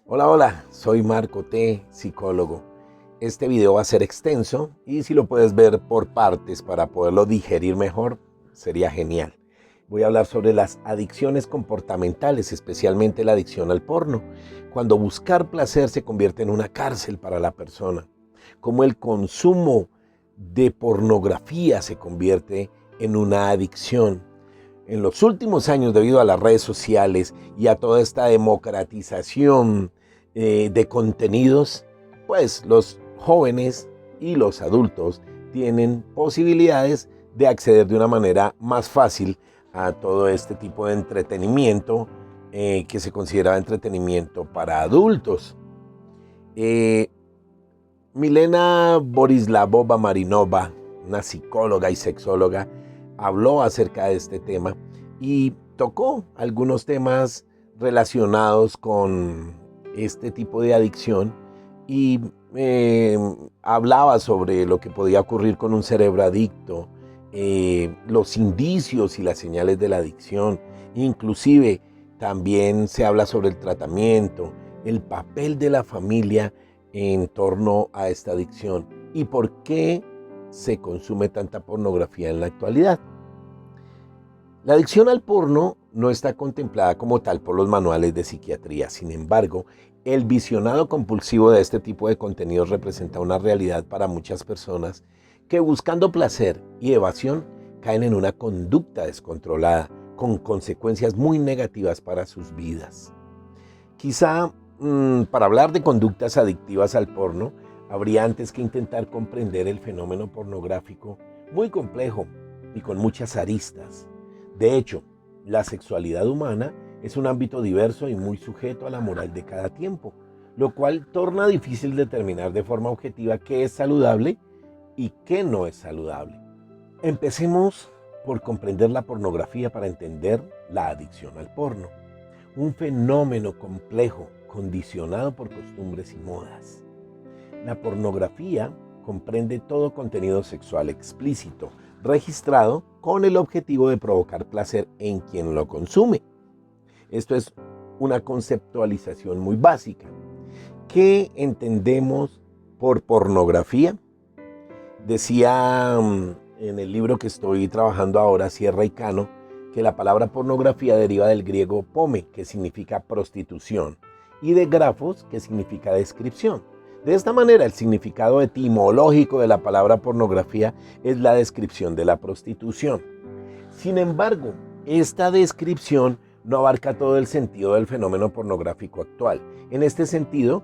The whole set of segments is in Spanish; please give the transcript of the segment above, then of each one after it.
Hola, hola, soy Marco T, psicólogo. Este video va a ser extenso y si lo puedes ver por partes para poderlo digerir mejor, sería genial. Voy a hablar sobre las adicciones comportamentales, especialmente la adicción al porno, cuando buscar placer se convierte en una cárcel para la persona, cómo el consumo de pornografía se convierte en una adicción. En los últimos años, debido a las redes sociales y a toda esta democratización de contenidos, pues los jóvenes y los adultos tienen posibilidades de acceder de una manera más fácil a todo este tipo de entretenimiento que se considera entretenimiento para adultos. Eh, Milena Borislavova Marinova, una psicóloga y sexóloga, habló acerca de este tema y tocó algunos temas relacionados con este tipo de adicción y hablaba sobre lo que podía ocurrir con un cerebro adicto, los indicios y las señales de la adicción, inclusive también se habla sobre el tratamiento, el papel de la familia en torno a esta adicción y por qué se consume tanta pornografía en la actualidad. La adicción al porno no está contemplada como tal por los manuales de psiquiatría. Sin embargo, el visionado compulsivo de este tipo de contenidos representa una realidad para muchas personas que buscando placer y evasión caen en una conducta descontrolada con consecuencias muy negativas para sus vidas. Quizá para hablar de conductas adictivas al porno, habría antes que intentar comprender el fenómeno pornográfico muy complejo y con muchas aristas. De hecho, la sexualidad humana es un ámbito diverso y muy sujeto a la moral de cada tiempo, lo cual torna difícil determinar de forma objetiva qué es saludable y qué no es saludable. Empecemos por comprender la pornografía para entender la adicción al porno. Un fenómeno complejo, condicionado por costumbres y modas. La pornografía comprende todo contenido sexual explícito, registrado con el objetivo de provocar placer en quien lo consume. Esto es una conceptualización muy básica. ¿Qué entendemos por pornografía? Decía en el libro que estoy trabajando ahora, Sierra y Cano, que la palabra pornografía deriva del griego pome, que significa prostitución, y de grafos, que significa descripción. De esta manera, el significado etimológico de la palabra pornografía es la descripción de la prostitución. Sin embargo, esta descripción no abarca todo el sentido del fenómeno pornográfico actual. En este sentido,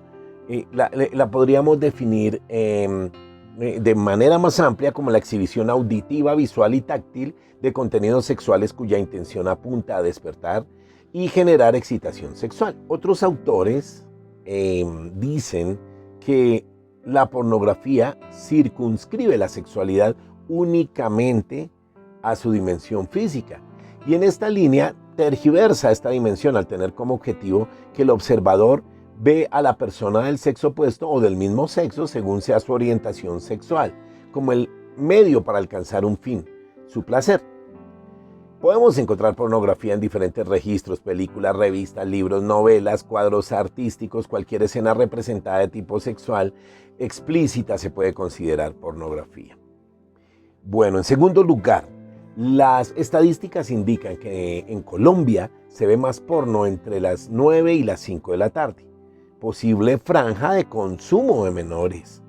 la podríamos definir de manera más amplia como la exhibición auditiva, visual y táctil de contenidos sexuales cuya intención apunta a despertar y generar excitación sexual. Otros autores dicen que la pornografía circunscribe la sexualidad únicamente a su dimensión física y en esta línea tergiversa esta dimensión al tener como objetivo que el observador ve a la persona del sexo opuesto o del mismo sexo según sea su orientación sexual, como el medio para alcanzar un fin, su placer. Podemos encontrar pornografía en diferentes registros, películas, revistas, libros, novelas, cuadros artísticos, cualquier escena representada de tipo sexual explícita se puede considerar pornografía. Bueno, en segundo lugar, las estadísticas indican que en Colombia se ve más porno entre las 9 y las 5 de la tarde. Posible franja de consumo de menores.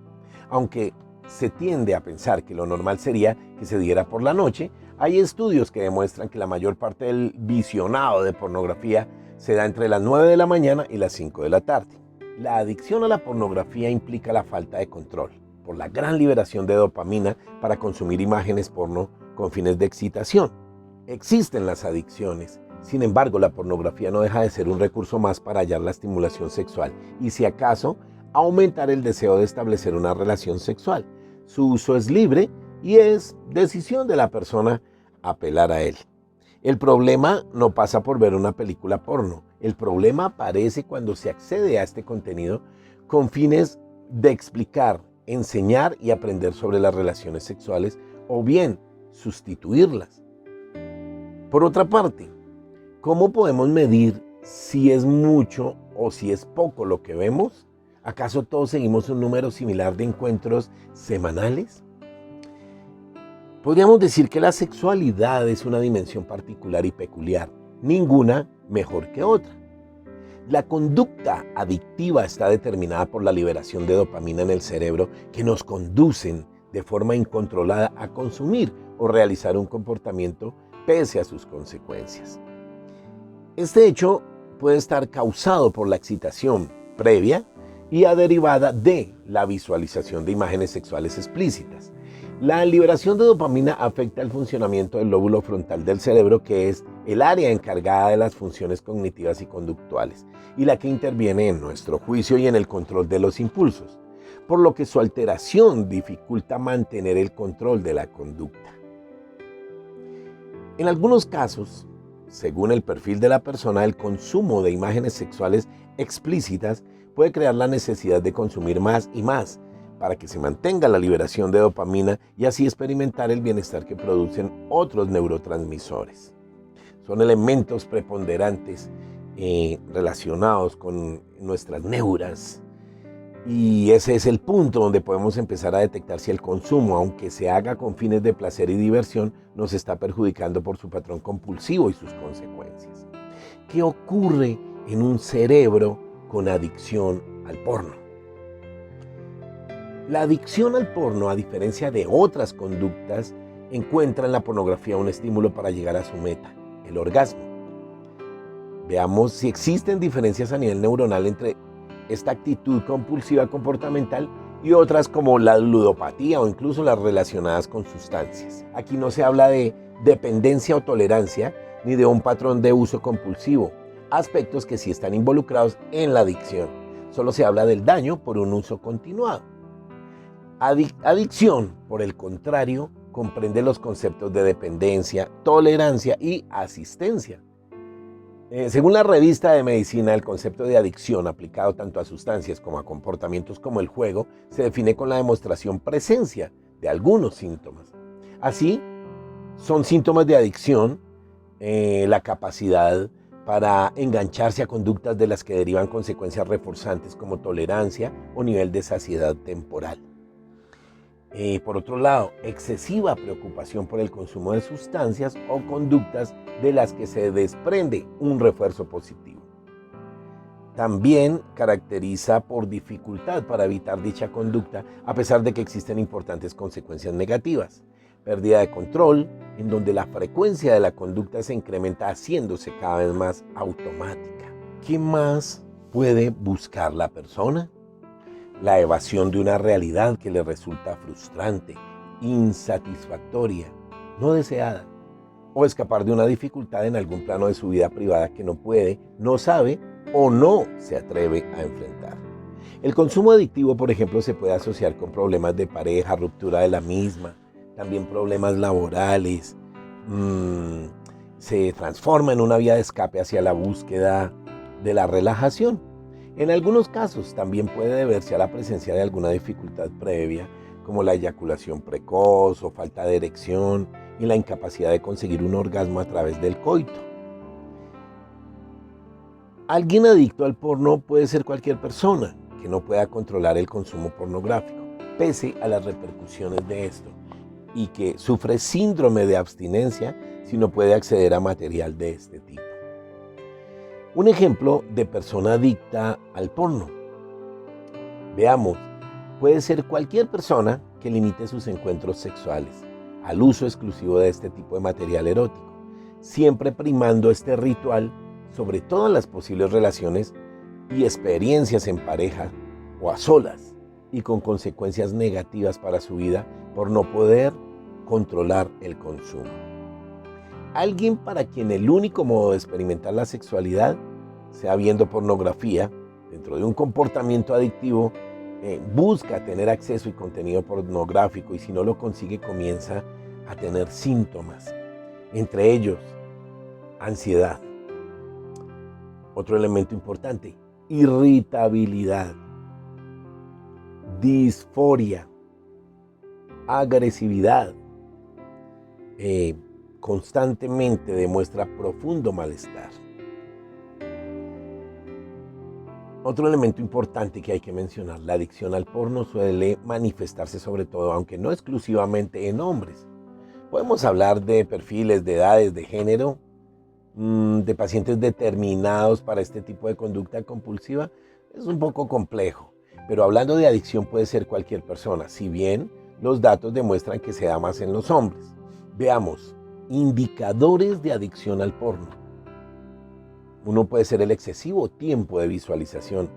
Aunque se tiende a pensar que lo normal sería que se diera por la noche, hay estudios que demuestran que la mayor parte del visionado de pornografía se da entre las 9 de la mañana y las 5 de la tarde. La adicción a la pornografía implica la falta de control por la gran liberación de dopamina para consumir imágenes porno con fines de excitación. Existen las adicciones. Sin embargo, la pornografía no deja de ser un recurso más para hallar la estimulación sexual y, si acaso, aumentar el deseo de establecer una relación sexual. Su uso es libre y es decisión de la persona apelar a él. El problema no pasa por ver una película porno. El problema aparece cuando se accede a este contenido con fines de explicar, enseñar y aprender sobre las relaciones sexuales o bien sustituirlas. Por otra parte, ¿cómo podemos medir si es mucho o si es poco lo que vemos, ¿acaso todos seguimos un número similar de encuentros semanales? Podríamos decir que la sexualidad es una dimensión particular y peculiar, ninguna mejor que otra. La conducta adictiva está determinada por la liberación de dopamina en el cerebro que nos conducen de forma incontrolada a consumir o realizar un comportamiento pese a sus consecuencias. Este hecho puede estar causado por la excitación previa y derivada de la visualización de imágenes sexuales explícitas. La liberación de dopamina afecta el funcionamiento del lóbulo frontal del cerebro, que es el área encargada de las funciones cognitivas y conductuales, y la que interviene en nuestro juicio y en el control de los impulsos, por lo que su alteración dificulta mantener el control de la conducta. En algunos casos, según el perfil de la persona, el consumo de imágenes sexuales explícitas puede crear la necesidad de consumir más y más para que se mantenga la liberación de dopamina y así experimentar el bienestar que producen otros neurotransmisores. Son elementos preponderantes relacionados con nuestras neuras. Y ese es el punto donde podemos empezar a detectar si el consumo, aunque se haga con fines de placer y diversión, nos está perjudicando por su patrón compulsivo y sus consecuencias. ¿Qué ocurre en un cerebro con adicción al porno? La adicción al porno, a diferencia de otras conductas, encuentra en la pornografía un estímulo para llegar a su meta, el orgasmo. Veamos si existen diferencias a nivel neuronal entre esta actitud compulsiva comportamental y otras como la ludopatía o incluso las relacionadas con sustancias. Aquí no se habla de dependencia o tolerancia ni de un patrón de uso compulsivo, aspectos que sí están involucrados en la adicción. Solo se habla del daño por un uso continuado. Adicción, por el contrario, comprende los conceptos de dependencia, tolerancia y asistencia. Según la revista de medicina, el concepto de adicción aplicado tanto a sustancias como a comportamientos como el juego se define con la demostración presencia de algunos síntomas. Así, son síntomas de adicción la capacidad para engancharse a conductas de las que derivan consecuencias reforzantes como tolerancia o nivel de saciedad temporal. Por otro lado, excesiva preocupación por el consumo de sustancias o conductas de las que se desprende un refuerzo positivo. También caracteriza por dificultad para evitar dicha conducta, a pesar de que existen importantes consecuencias negativas. Pérdida de control, en donde la frecuencia de la conducta se incrementa haciéndose cada vez más automática. ¿Qué más puede buscar la persona? La evasión de una realidad que le resulta frustrante, insatisfactoria, no deseada, o escapar de una dificultad en algún plano de su vida privada que no puede, no sabe o no se atreve a enfrentar. El consumo adictivo, por ejemplo, se puede asociar con problemas de pareja, ruptura de la misma, también problemas laborales, se transforma en una vía de escape hacia la búsqueda de la relajación. En algunos casos también puede deberse a la presencia de alguna dificultad previa, como la eyaculación precoz o falta de erección y la incapacidad de conseguir un orgasmo a través del coito. Alguien adicto al porno puede ser cualquier persona que no pueda controlar el consumo pornográfico, pese a las repercusiones de esto, y que sufre síndrome de abstinencia si no puede acceder a material de este tipo. Un ejemplo de persona adicta al porno. Veamos, puede ser cualquier persona que limite sus encuentros sexuales al uso exclusivo de este tipo de material erótico, siempre primando este ritual sobre todas las posibles relaciones y experiencias en pareja o a solas, y con consecuencias negativas para su vida por no poder controlar el consumo. Alguien para quien el único modo de experimentar la sexualidad sea viendo pornografía, dentro de un comportamiento adictivo, busca tener acceso y contenido pornográfico, y si no lo consigue comienza a tener síntomas, entre ellos ansiedad. Otro elemento importante, irritabilidad, disforia, agresividad. Constantemente demuestra profundo malestar. Otro elemento importante que hay que mencionar, la adicción al porno suele manifestarse sobre todo, aunque no exclusivamente en hombres. Podemos hablar de perfiles, de edades, de género, de pacientes determinados para este tipo de conducta compulsiva. Es un poco complejo, pero hablando de adicción puede ser cualquier persona, si bien los datos demuestran que se da más en los hombres. Veamos, indicadores de adicción al porno. Uno puede ser el excesivo tiempo de visualización,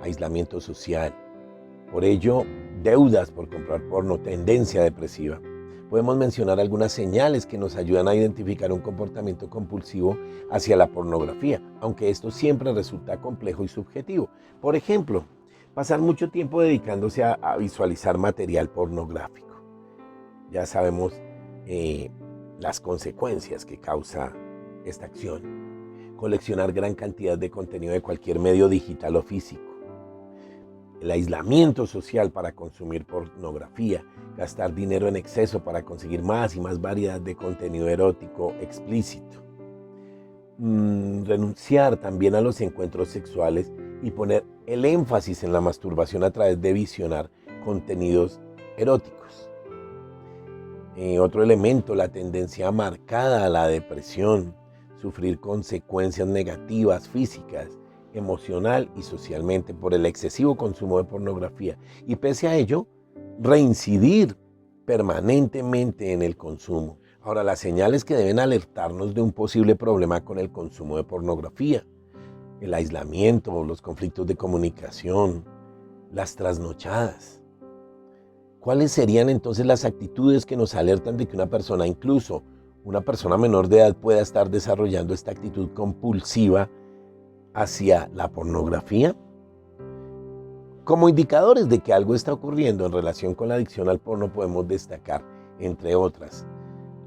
aislamiento social. Por ello, deudas por comprar porno, tendencia depresiva. Podemos mencionar algunas señales que nos ayudan a identificar un comportamiento compulsivo hacia la pornografía, aunque esto siempre resulta complejo y subjetivo. Por ejemplo, pasar mucho tiempo dedicándose a visualizar material pornográfico. Ya sabemos las consecuencias que causa esta acción. Coleccionar gran cantidad de contenido de cualquier medio digital o físico. El aislamiento social para consumir pornografía, gastar dinero en exceso para conseguir más y más variedad de contenido erótico explícito. Renunciar también a los encuentros sexuales y poner el énfasis en la masturbación a través de visionar contenidos eróticos. Otro elemento, la tendencia marcada a la depresión, sufrir consecuencias negativas físicas, emocional y socialmente por el excesivo consumo de pornografía y pese a ello, reincidir permanentemente en el consumo. Ahora, las señales que deben alertarnos de un posible problema con el consumo de pornografía, el aislamiento, los conflictos de comunicación, las trasnochadas. ¿Cuáles serían entonces las actitudes que nos alertan de que una persona, incluso una persona menor de edad, pueda estar desarrollando esta actitud compulsiva hacia la pornografía? Como indicadores de que algo está ocurriendo en relación con la adicción al porno podemos destacar, entre otras,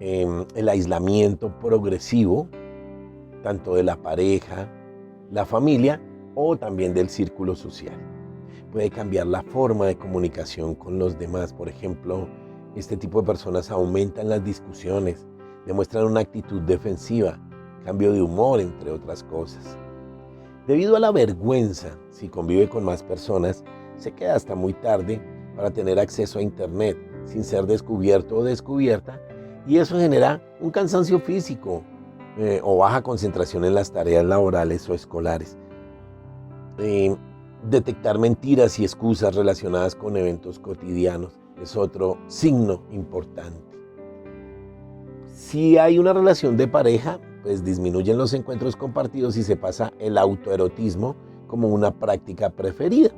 el aislamiento progresivo, tanto de la pareja, la familia o también del círculo social. Puede cambiar la forma de comunicación con los demás. Por ejemplo, este tipo de personas aumentan las discusiones, demuestran una actitud defensiva, cambio de humor, entre otras cosas. Debido a la vergüenza, si convive con más personas, se queda hasta muy tarde para tener acceso a Internet sin ser descubierto o descubierta, y eso genera un cansancio físico o baja concentración en las tareas laborales o escolares. Detectar mentiras y excusas relacionadas con eventos cotidianos es otro signo importante. Si hay una relación de pareja, pues disminuyen los encuentros compartidos y se pasa el autoerotismo como una práctica preferida.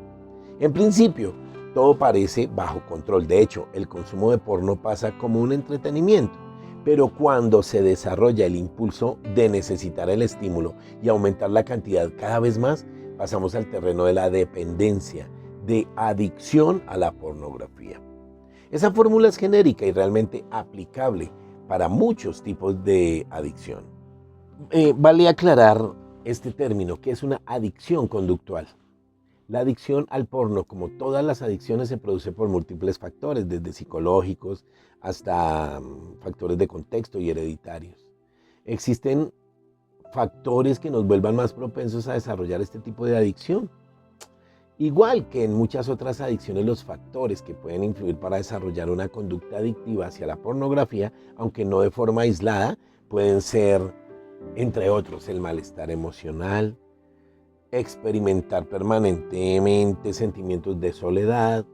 En principio, todo parece bajo control. De hecho, el consumo de porno pasa como un entretenimiento. Pero cuando se desarrolla el impulso de necesitar el estímulo y aumentar la cantidad cada vez más, pasamos al terreno de la dependencia, de adicción a la pornografía. Esa fórmula es genérica y realmente aplicable para muchos tipos de adicción. Vale aclarar este término, que es una adicción conductual. La adicción al porno, como todas las adicciones, se produce por múltiples factores, desde psicológicos hasta factores de contexto y hereditarios. Existen factores que nos vuelvan más propensos a desarrollar este tipo de adicción. Igual que en muchas otras adicciones, los factores que pueden influir para desarrollar una conducta adictiva hacia la pornografía, aunque no de forma aislada, pueden ser, entre otros, el malestar emocional, experimentar permanentemente sentimientos de soledad,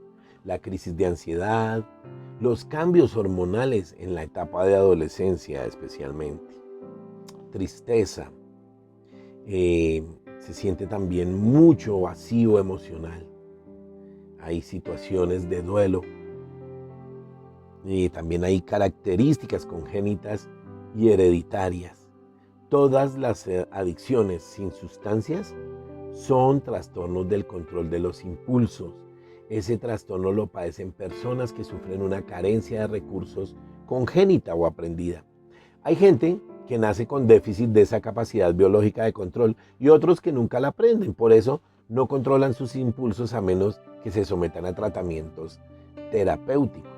la crisis de ansiedad, los cambios hormonales en la etapa de adolescencia especialmente, tristeza, se siente también mucho vacío emocional, hay situaciones de duelo, también hay características congénitas y hereditarias. Todas las adicciones sin sustancias son trastornos del control de los impulsos. Ese trastorno lo padecen personas que sufren una carencia de recursos congénita o aprendida. Hay gente que nace con déficit de esa capacidad biológica de control y otros que nunca la aprenden. Por eso no controlan sus impulsos a menos que se sometan a tratamientos terapéuticos.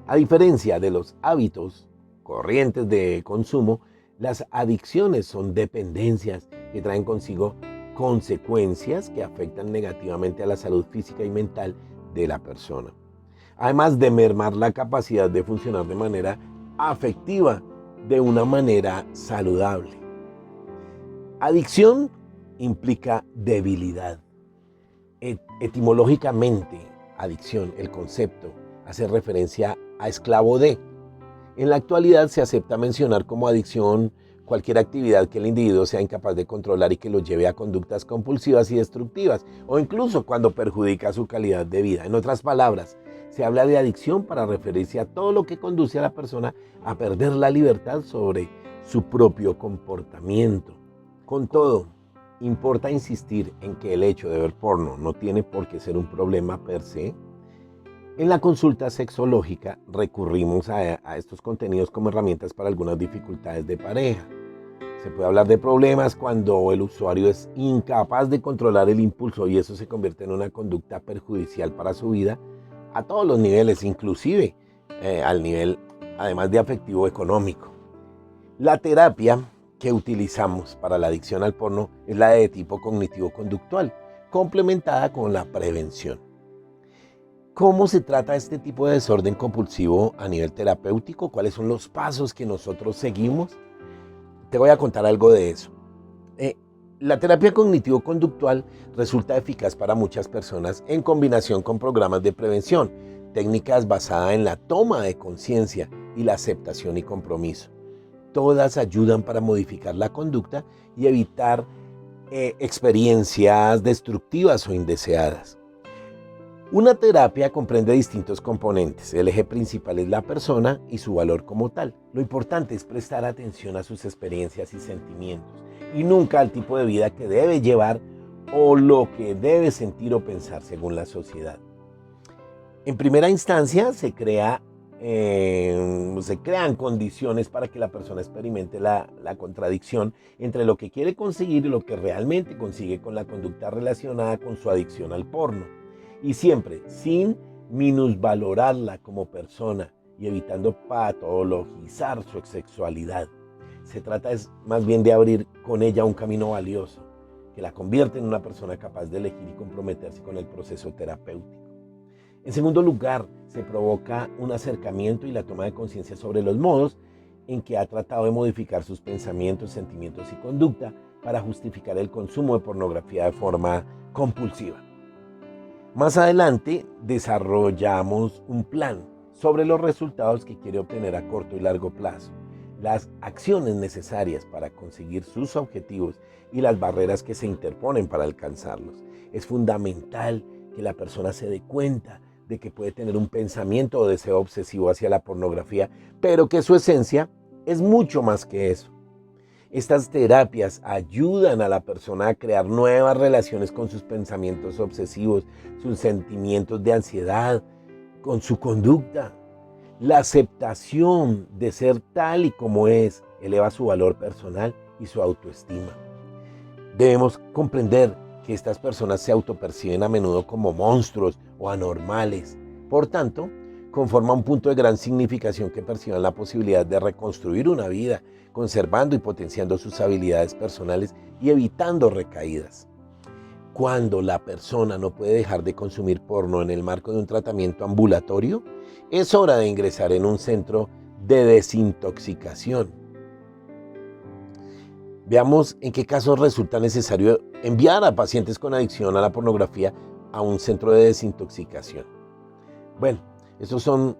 A diferencia de los hábitos corrientes de consumo, las adicciones son dependencias que traen consigo consecuencias que afectan negativamente a la salud física y mental de la persona. Además de mermar la capacidad de funcionar de manera afectiva, de una manera saludable. Adicción implica debilidad. Etimológicamente, adicción, el concepto, hace referencia a esclavo de. En la actualidad se acepta mencionar como adicción cualquier actividad que el individuo sea incapaz de controlar y que lo lleve a conductas compulsivas y destructivas, o incluso cuando perjudica su calidad de vida. En otras palabras, se habla de adicción para referirse a todo lo que conduce a la persona a perder la libertad sobre su propio comportamiento. Con todo, importa insistir en que el hecho de ver porno no tiene por qué ser un problema per se. En la consulta sexológica recurrimos a estos contenidos como herramientas para algunas dificultades de pareja. Se puede hablar de problemas cuando el usuario es incapaz de controlar el impulso y eso se convierte en una conducta perjudicial para su vida a todos los niveles, inclusive al nivel, además de afectivo, económico. La terapia que utilizamos para la adicción al porno es la de tipo cognitivo-conductual, complementada con la prevención. ¿Cómo se trata este tipo de desorden compulsivo a nivel terapéutico? ¿Cuáles son los pasos que nosotros seguimos? Te voy a contar algo de eso. La terapia cognitivo-conductual resulta eficaz para muchas personas en combinación con programas de prevención, técnicas basadas en la toma de conciencia y la aceptación y compromiso. Todas ayudan para modificar la conducta y evitar experiencias destructivas o indeseadas. Una terapia comprende distintos componentes. El eje principal es la persona y su valor como tal. Lo importante es prestar atención a sus experiencias y sentimientos y nunca al tipo de vida que debe llevar o lo que debe sentir o pensar según la sociedad. En primera instancia se crean condiciones para que la persona experimente la contradicción entre lo que quiere conseguir y lo que realmente consigue con la conducta relacionada con su adicción al porno. Y siempre sin minusvalorarla como persona y evitando patologizar su sexualidad. Se trata más bien de abrir con ella un camino valioso que la convierte en una persona capaz de elegir y comprometerse con el proceso terapéutico. En segundo lugar, se provoca un acercamiento y la toma de conciencia sobre los modos en que ha tratado de modificar sus pensamientos, sentimientos y conducta para justificar el consumo de pornografía de forma compulsiva. Más adelante desarrollamos un plan sobre los resultados que quiere obtener a corto y largo plazo, las acciones necesarias para conseguir sus objetivos y las barreras que se interponen para alcanzarlos. Es fundamental que la persona se dé cuenta de que puede tener un pensamiento o deseo obsesivo hacia la pornografía, pero que su esencia es mucho más que eso. Estas terapias ayudan a la persona a crear nuevas relaciones con sus pensamientos obsesivos, sus sentimientos de ansiedad, con su conducta. La aceptación de ser tal y como es eleva su valor personal y su autoestima. Debemos comprender que estas personas se autoperciben a menudo como monstruos o anormales. Por tanto, conforma un punto de gran significación que perciban la posibilidad de reconstruir una vida, conservando y potenciando sus habilidades personales y evitando recaídas. Cuando la persona no puede dejar de consumir porno en el marco de un tratamiento ambulatorio, es hora de ingresar en un centro de desintoxicación. Veamos en qué casos resulta necesario enviar a pacientes con adicción a la pornografía a un centro de desintoxicación. Bueno, estos son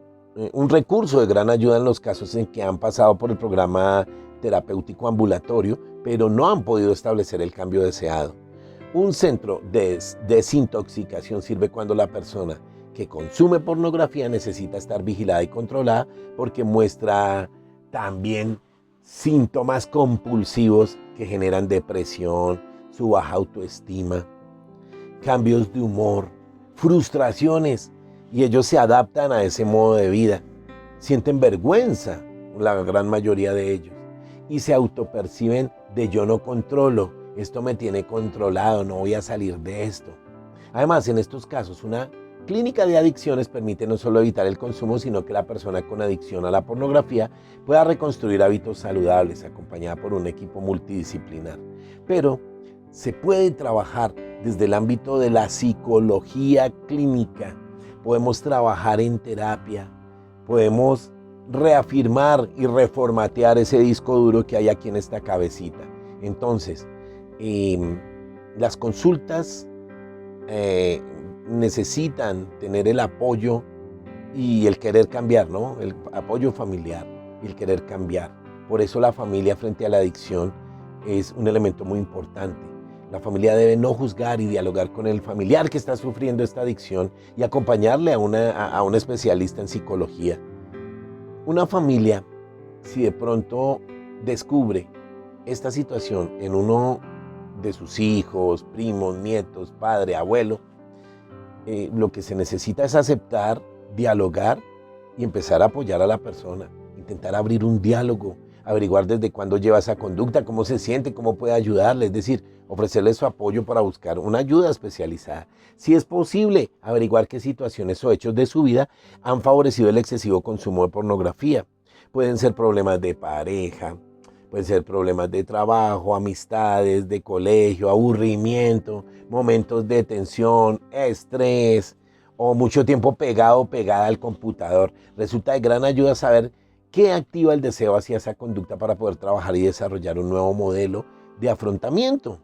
un recurso de gran ayuda en los casos en que han pasado por el programa terapéutico ambulatorio, pero no han podido establecer el cambio deseado. Un centro de desintoxicación sirve cuando la persona que consume pornografía necesita estar vigilada y controlada porque muestra también síntomas compulsivos que generan depresión, su baja autoestima, cambios de humor, frustraciones, y ellos se adaptan a ese modo de vida. Sienten vergüenza, la gran mayoría de ellos, y se autoperciben de yo no controlo, esto me tiene controlado, no voy a salir de esto. Además, en estos casos, una clínica de adicciones permite no solo evitar el consumo, sino que la persona con adicción a la pornografía pueda reconstruir hábitos saludables, acompañada por un equipo multidisciplinar. Pero se puede trabajar desde el ámbito de la psicología clínica. Podemos trabajar en terapia, podemos reafirmar y reformatear ese disco duro que hay aquí en esta cabecita. Entonces, las consultas necesitan tener el apoyo y el querer cambiar, ¿no? El apoyo familiar y el querer cambiar. Por eso la familia frente a la adicción es un elemento muy importante. La familia debe no juzgar y dialogar con el familiar que está sufriendo esta adicción y acompañarle a un especialista en psicología. Una familia, si de pronto descubre esta situación en uno de sus hijos, primos, nietos, padre, abuelo, lo que se necesita es aceptar, dialogar y empezar a apoyar a la persona, intentar abrir un diálogo, averiguar desde cuándo lleva esa conducta, cómo se siente, cómo puede ayudarle, es decir, ofrecerle su apoyo para buscar una ayuda especializada. Si es posible, averiguar qué situaciones o hechos de su vida han favorecido el excesivo consumo de pornografía. Pueden ser problemas de pareja, pueden ser problemas de trabajo, amistades, de colegio, aburrimiento, momentos de tensión, estrés o mucho tiempo pegado o pegada al computador. Resulta de gran ayuda saber qué activa el deseo hacia esa conducta para poder trabajar y desarrollar un nuevo modelo de afrontamiento.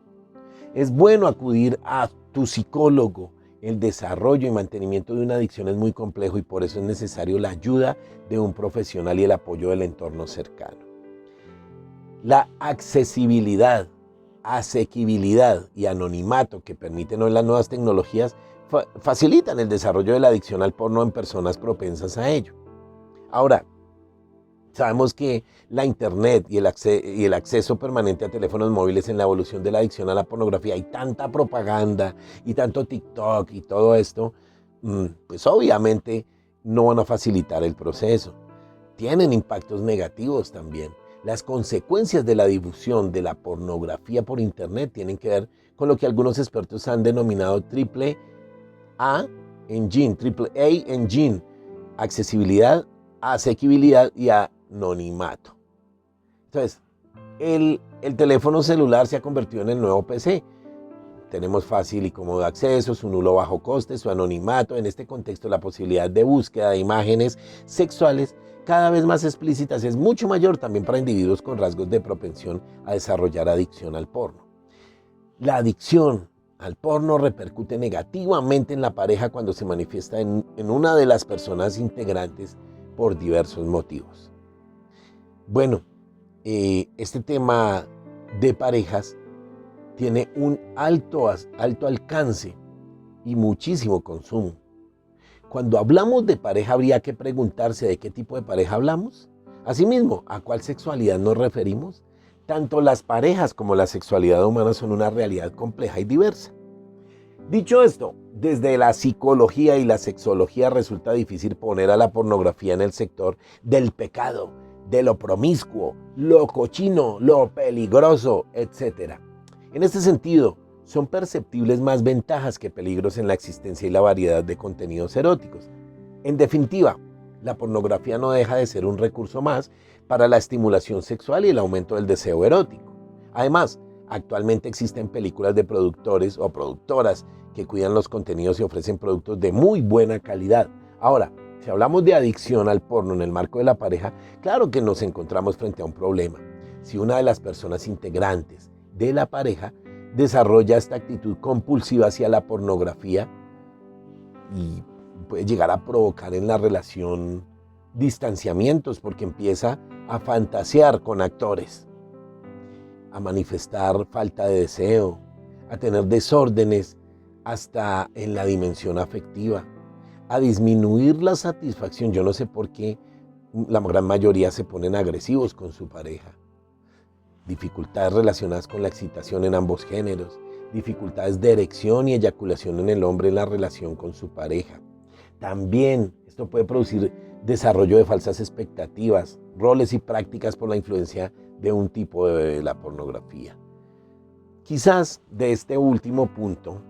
Es bueno acudir a tu psicólogo. El desarrollo y mantenimiento de una adicción es muy complejo y por eso es necesario la ayuda de un profesional y el apoyo del entorno cercano. La accesibilidad, asequibilidad y anonimato que permiten hoy las nuevas tecnologías facilitan el desarrollo de la adicción al porno en personas propensas a ello. Ahora, sabemos que la internet y el acceso permanente a teléfonos móviles en la evolución de la adicción a la pornografía, hay tanta propaganda y tanto TikTok y todo esto, pues obviamente no van a facilitar el proceso. Tienen impactos negativos también. Las consecuencias de la difusión de la pornografía por internet tienen que ver con lo que algunos expertos han denominado triple A engine, accesibilidad, asequibilidad y anonimato. Entonces, el teléfono celular se ha convertido en el nuevo PC. Tenemos fácil y cómodo acceso, su nulo bajo coste, su anonimato. En este contexto, la posibilidad de búsqueda de imágenes sexuales cada vez más explícitas es mucho mayor también para individuos con rasgos de propensión a desarrollar adicción al porno. La adicción al porno repercute negativamente en la pareja cuando se manifiesta en una de las personas integrantes por diversos motivos. Bueno, este tema de parejas tiene un alto alcance y muchísimo consumo. Cuando hablamos de pareja, habría que preguntarse de qué tipo de pareja hablamos. Asimismo, ¿a cuál sexualidad nos referimos? Tanto las parejas como la sexualidad humana son una realidad compleja y diversa. Dicho esto, desde la psicología y la sexología resulta difícil poner a la pornografía en el sector del pecado, de lo promiscuo, lo cochino, lo peligroso, etc. En este sentido, son perceptibles más ventajas que peligros en la existencia y la variedad de contenidos eróticos. En definitiva, la pornografía no deja de ser un recurso más para la estimulación sexual y el aumento del deseo erótico. Además, actualmente existen películas de productores o productoras que cuidan los contenidos y ofrecen productos de muy buena calidad. Ahora, si hablamos de adicción al porno en el marco de la pareja, claro que nos encontramos frente a un problema. Si una de las personas integrantes de la pareja desarrolla esta actitud compulsiva hacia la pornografía y puede llegar a provocar en la relación distanciamientos porque empieza a fantasear con actores, a manifestar falta de deseo, a tener desórdenes hasta en la dimensión afectiva, a disminuir la satisfacción. Yo no sé por qué la gran mayoría se ponen agresivos con su pareja. Dificultades relacionadas con la excitación en ambos géneros, dificultades de erección y eyaculación en el hombre en la relación con su pareja. También esto puede producir desarrollo de falsas expectativas, roles y prácticas por la influencia de un tipo de la pornografía. Quizás de este último punto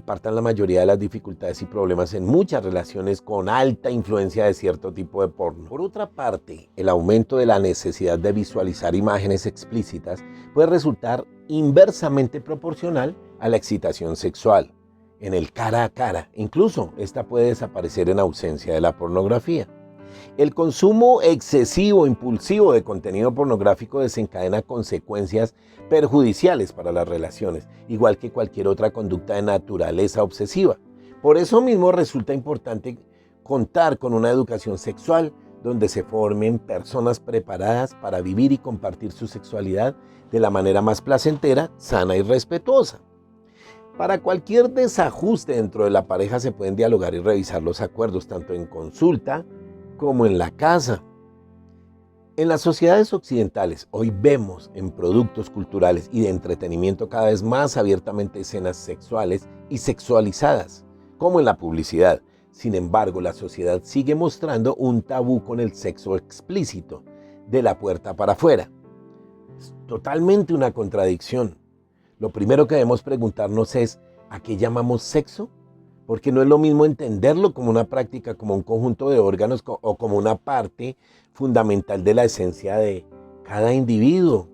partan la mayoría de las dificultades y problemas en muchas relaciones con alta influencia de cierto tipo de porno. Por otra parte, el aumento de la necesidad de visualizar imágenes explícitas puede resultar inversamente proporcional a la excitación sexual, en el cara a cara. Incluso esta puede desaparecer en ausencia de la pornografía. El consumo excesivo, impulsivo de contenido pornográfico desencadena consecuencias perjudiciales para las relaciones, igual que cualquier otra conducta de naturaleza obsesiva. Por eso mismo resulta importante contar con una educación sexual donde se formen personas preparadas para vivir y compartir su sexualidad de la manera más placentera, sana y respetuosa. Para cualquier desajuste dentro de la pareja se pueden dialogar y revisar los acuerdos tanto en consulta como en la casa. En las sociedades occidentales hoy vemos en productos culturales y de entretenimiento cada vez más abiertamente escenas sexuales y sexualizadas, como en la publicidad. Sin embargo, la sociedad sigue mostrando un tabú con el sexo explícito, de la puerta para afuera. Es totalmente una contradicción. Lo primero que debemos preguntarnos es, ¿a qué llamamos sexo? Porque no es lo mismo entenderlo como una práctica, como un conjunto de órganos o como una parte fundamental de la esencia de cada individuo.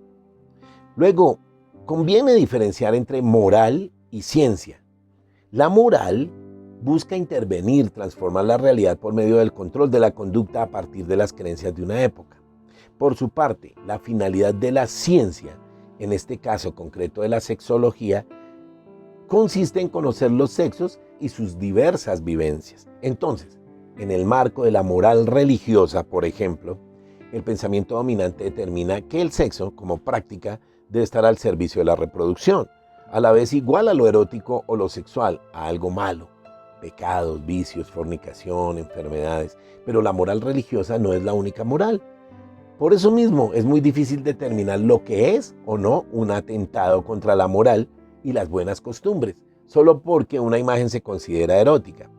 Luego, conviene diferenciar entre moral y ciencia. La moral busca intervenir, transformar la realidad por medio del control de la conducta a partir de las creencias de una época. Por su parte, la finalidad de la ciencia, en este caso concreto de la sexología, consiste en conocer los sexos y sus diversas vivencias. Entonces, en el marco de la moral religiosa, por ejemplo, el pensamiento dominante determina que el sexo, como práctica, debe estar al servicio de la reproducción, a la vez igual a lo erótico o lo sexual, a algo malo, pecados, vicios, fornicación, enfermedades. Pero la moral religiosa no es la única moral. Por eso mismo es muy difícil determinar lo que es o no un atentado contra la moral y las buenas costumbres, solo porque una imagen se considera erótica.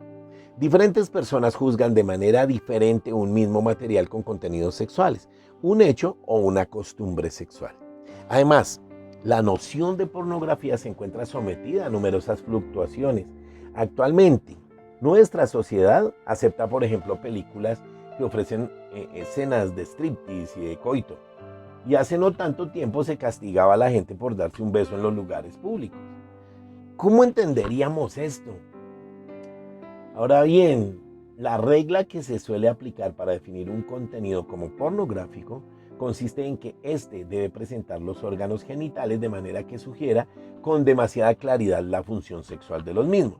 Diferentes personas juzgan de manera diferente un mismo material con contenidos sexuales, un hecho o una costumbre sexual. Además, la noción de pornografía se encuentra sometida a numerosas fluctuaciones. Actualmente, nuestra sociedad acepta, por ejemplo, películas que ofrecen escenas de striptease y de coito. Y hace no tanto tiempo se castigaba a la gente por darse un beso en los lugares públicos. ¿Cómo entenderíamos esto? Ahora bien, la regla que se suele aplicar para definir un contenido como pornográfico consiste en que éste debe presentar los órganos genitales de manera que sugiera con demasiada claridad la función sexual de los mismos.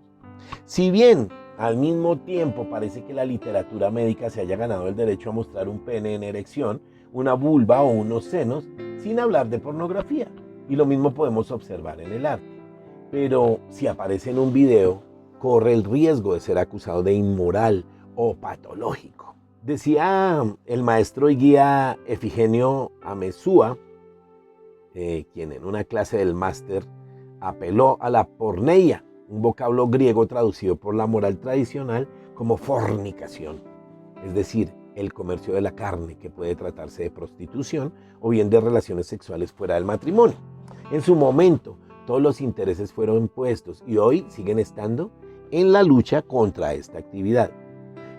Si bien al mismo tiempo parece que la literatura médica se haya ganado el derecho a mostrar un pene en erección, una vulva o unos senos, sin hablar de pornografía. Y lo mismo podemos observar en el arte. Pero si aparece en un video, corre el riesgo de ser acusado de inmoral o patológico. Decía el maestro y guía Efigenio Amesúa, quien en una clase del máster apeló a la porneia, un vocablo griego traducido por la moral tradicional como fornicación, es decir, el comercio de la carne, que puede tratarse de prostitución o bien de relaciones sexuales fuera del matrimonio. En su momento, todos los intereses fueron puestos y hoy siguen estando en la lucha contra esta actividad.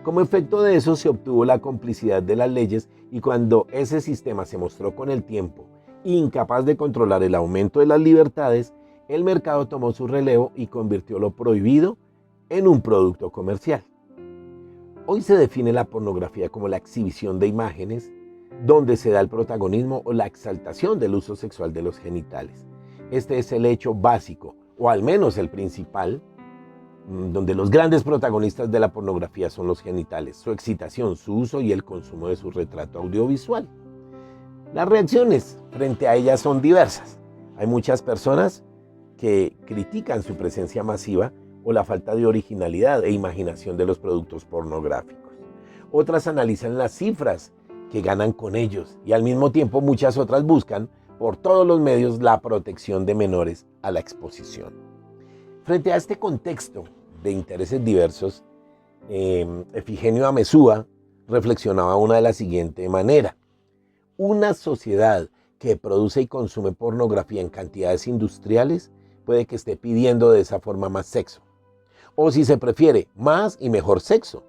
Como efecto de eso se obtuvo la complicidad de las leyes y cuando ese sistema se mostró con el tiempo incapaz de controlar el aumento de las libertades, el mercado tomó su relevo y convirtió lo prohibido en un producto comercial. Hoy se define la pornografía como la exhibición de imágenes donde se da el protagonismo o la exaltación del uso sexual de los genitales. Este es el hecho básico, o al menos el principal, donde los grandes protagonistas de la pornografía son los genitales, su excitación, su uso y el consumo de su retrato audiovisual. Las reacciones frente a ellas son diversas. Hay muchas personas que critican su presencia masiva o la falta de originalidad e imaginación de los productos pornográficos. Otras analizan las cifras que ganan con ellos y al mismo tiempo muchas otras buscan por todos los medios la protección de menores a la exposición. Frente a este contexto de intereses diversos, Efigenio Amesúa reflexionaba de la siguiente manera: una sociedad que produce y consume pornografía en cantidades industriales puede que esté pidiendo de esa forma más sexo. o si se prefiere más y mejor sexo.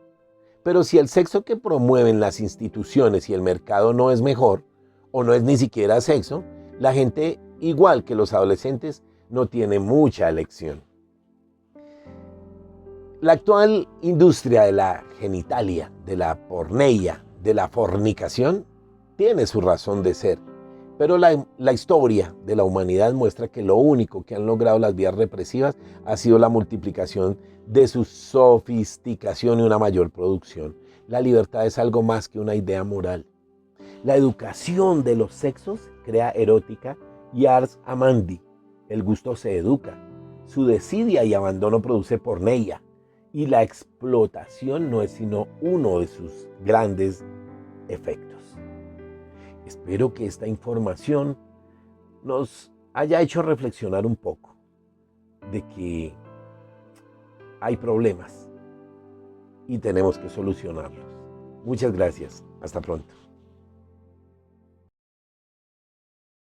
Pero si el sexo que promueven las instituciones y el mercado no es mejor, o no es ni siquiera sexo, la gente, igual que los adolescentes, no tiene mucha elección. La actual industria de la genitalia, de la porneia, de la fornicación, tiene su razón de ser. Pero la historia de la humanidad muestra que lo único que han logrado las vías represivas ha sido la multiplicación de su sofisticación y una mayor producción. La libertad es algo más que una idea moral. La educación de los sexos crea erótica y ars amandi. El gusto se educa. Su desidia y abandono produce porneia. Y la explotación no es sino uno de sus grandes efectos. Espero que esta información nos haya hecho reflexionar un poco de que hay problemas y tenemos que solucionarlos. Muchas gracias. Hasta pronto.